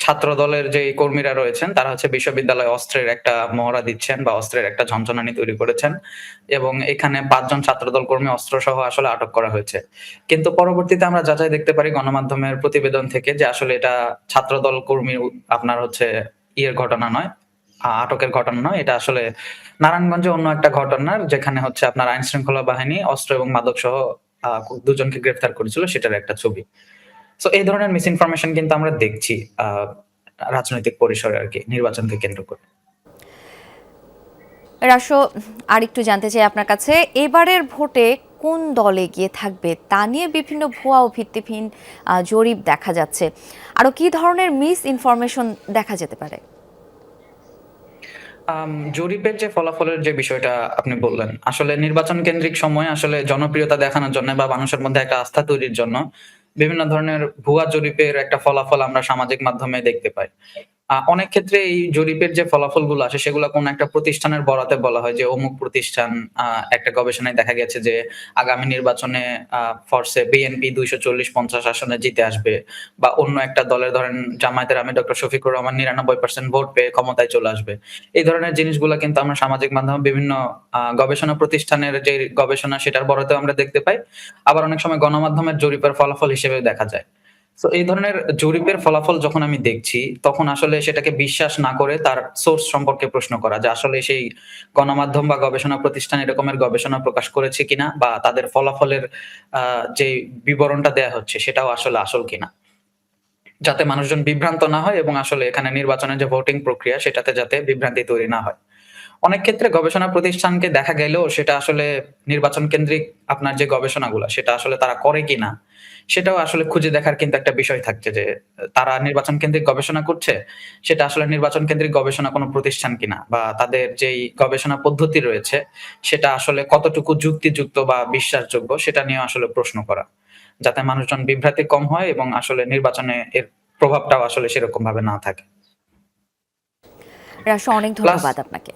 ছাত্র দলের যে কর্মীরা রয়েছেন তারা হচ্ছে বিশ্ববিদ্যালয়ে অস্ত্রের একটা মহড়া দিচ্ছেন বা অস্ত্রের একটা ঝনঝনানি তৈরি করেছেন এবং এখানে ৫ জন ছাত্রদল কর্মী অস্ত্রসহ আসলে আটক করা হয়েছে। কিন্তু পরবর্তীতে আমরা যাচাই দেখতে পারি গণমাধ্যমের প্রতিবেদন থেকে যে আসলে এটা ছাত্রদল কর্মী আপনার হচ্ছে ঘটনা নয়, আটকের ঘটনা নয়। এটা আসলে নারায়ণগঞ্জে অন্য একটা ঘটনার যেখানে হচ্ছে আপনার আইনশৃঙ্খলা বাহিনী অস্ত্র এবং মাদকসহ ২ জনকে গ্রেফতার করেছিল সেটার একটা ছবি। সো এই ধরনের মিস ইনফরমেশন কিন্তু আমরা দেখছি রাজনৈতিক পরিসরে আরকি নির্বাচনকে কেন্দ্র করে। রাশো, আরেকটু জানতে চাই আপনার কাছে, এবারের ভোটে কোন দল এগিয়ে থাকবে তা নিয়ে বিভিন্ন ভুয়া ও ভিত্তিহীন জরিপ দেখা যাচ্ছে। আরো কি ধরনের মিস ইনফরমেশন দেখা যেতে পারে? জরিপের যে ফলাফলের যে বিষয়টা আপনি বললেন, আসলে নির্বাচন কেন্দ্রিক সময়ে আসলে জনপ্রিয়তা দেখানোর জন্য বা মানুষের মধ্যে একটা আস্থা তৈরির জন্য বিভিন্ন ধরনের ভুয়া জরিপের একটা ফলাফল আমরা সামাজিক মাধ্যমে দেখতে পাই। অনেক ক্ষেত্রে এই জরিপের যে ফলাফলগুলো আসে সেগুলা কোন একটা প্রতিষ্ঠানের বরাতে বলা হয় যে অমুক প্রতিষ্ঠান একটা গবেষণায় দেখা গেছে যে আগামী নির্বাচনে ফরসে বিএনপি ২৪০-৫০ আসনে জিতে আসবে বা অন্য একটা দলের ধরেন জামায়াতের আমির ডক্টর শফিকুর রহমান ৯৯% ভোট পেয়ে ক্ষমতায় চলে আসবে। এই ধরনের জিনিসগুলা কিন্তু আমরা সামাজিক মাধ্যমে বিভিন্ন গবেষণা প্রতিষ্ঠানের যে গবেষণা সেটার বরাতেও আমরা দেখতে পাই। আবার অনেক সময় গণমাধ্যমের জরিপের ফলাফল হিসেবেও দেখা যায়। সো এই ধরনের জরিপের ফলাফল যখন আমি দেখছি, তখন আসলে সেটাকে বিশ্বাস না করে তার সোর্স সম্পর্কে প্রশ্ন করা যে আসলে সেই গণমাধ্যম বা গবেষণা প্রতিষ্ঠান এরকমের গবেষণা প্রকাশ করেছে কিনা বা তাদের ফলাফলের আ যে বিবরণটা দেয়া হচ্ছে সেটাও আসলে আসল কিনা। যাতে মানুষজন বিভ্রান্ত না হয় এবং আসলে এখানে নির্বাচনের যে ভোটিং প্রক্রিয়া সেটাতে যাতে বিভ্রান্তি তৈরি না হয়। অনেক ক্ষেত্রে গবেষণা প্রতিষ্ঠানকে দেখা গেলেও সেটা আসলে নির্বাচন কেন্দ্রিক আপনার যে গবেষণাগুলা সেটা আসলে তারা করে কিনা সেটাও আসলে খুঁজে দেখার কিন্তু একটা বিষয় থাকছে যে তারা নির্বাচন কেন্দ্রিক গবেষণা করছে সেটা আসলে নির্বাচন কেন্দ্রিক গবেষণা কোনো প্রতিষ্ঠান কিনা বা তাদের যেই গবেষণা পদ্ধতি রয়েছে সেটা আসলে কতটুকু যুক্তিযুক্ত বা বিশ্বাসযোগ্য সেটা নিয়ে আসলে প্রশ্ন করা। যাতে মানুষজন বিভ্রান্তি কম হয় এবং আসলে নির্বাচনে এর প্রভাবটাও আসলে সেরকম ভাবে না থাকে। রাশো, অনেক প্লাস ধন্যবাদ আপনাকে।